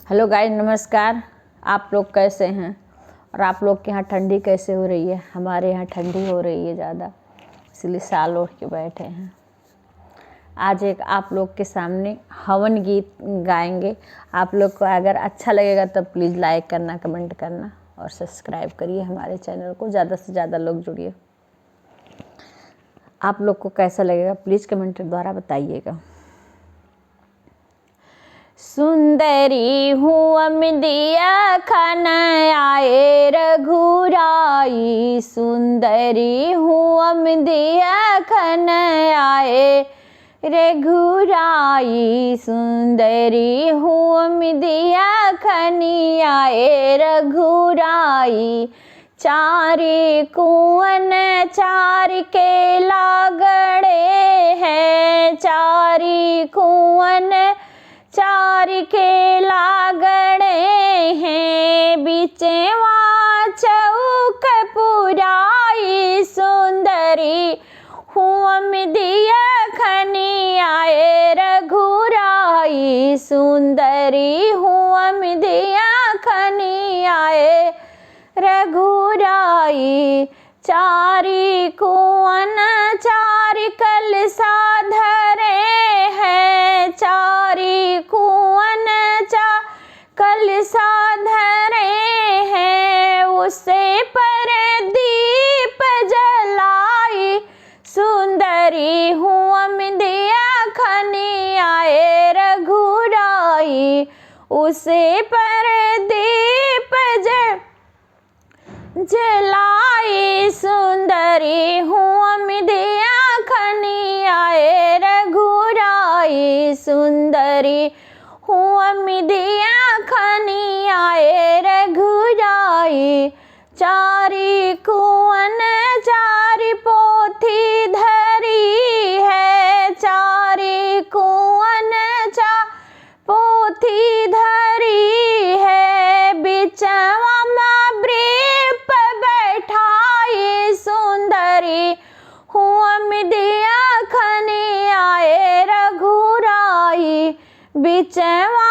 Hello guys, नमस्कार। आप लोग कैसे हैं और आप लोग के यहाँ ठंडी कैसे हो रही है? हमारे यहाँ ठंडी हो रही है ज़्यादा, इसलिए शाल ओढ़ के बैठे हैं। आज एक आप लोग के सामने हवन गीत गाएंगे। आप लोग को अगर अच्छा लगेगा तो प्लीज़ लाइक करना, कमेंट करना और सब्सक्राइब करिए हमारे चैनल को। ज़्यादा से ज़्यादा लोग जुड़िए। आप लोग को कैसा लगेगा प्लीज़ कमेंट द्वारा बताइएगा। सुंदरी हूँ अमदिया खन आए रघुराई, सुंदरी हूँ अमदिया खन आए रघुराई, सुंदरी हूँ अमदिया खनी आए रघुराई। चारे कुवन चार के लागड़े हैं, चारी कुवन चार के लागड़े हैं, बिचवा चौक पुराई, सुंदरी हूँ अमदिया खनी आए रघुराई, सुंदरी हूँ अमदिया खनी आए रघुराई। चारी कुवन चार कलसा धरे हैं, चारी कुवन चार कलसा धरे हैं, उसे पर दीप जलाई, सुंदरी हूँ अमदिया खनी आए रघुराई। उसे पर दीप जलाई, सुंदरी हूँ अमदिया खनी आए रघुराई, सुंदरी हूँ अमदिया खनी आए रघुराई। चारी कुवन चार पोथी धरी है, चारी कुवन चार पोथी धरी है, बिचवा ब्रीप बैठाई, सुंदरी हूँ अमदिया खनी आए रघुराई। बिचवा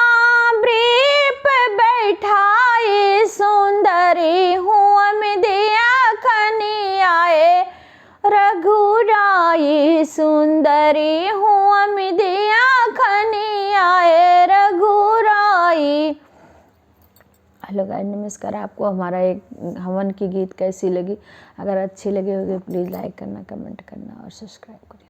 ब्रीप बैठाई, सुंदरी हूँ अमदिया खनी आए रघुराई, सुंदरी हूँ अमदिया खनी आए रघुराई। हेलो गाइस, नमस्कार। आपको हमारा एक हवन की गीत कैसी लगी? अगर अच्छी लगी होगी प्लीज़ लाइक करना, कमेंट करना और सब्सक्राइब करिए।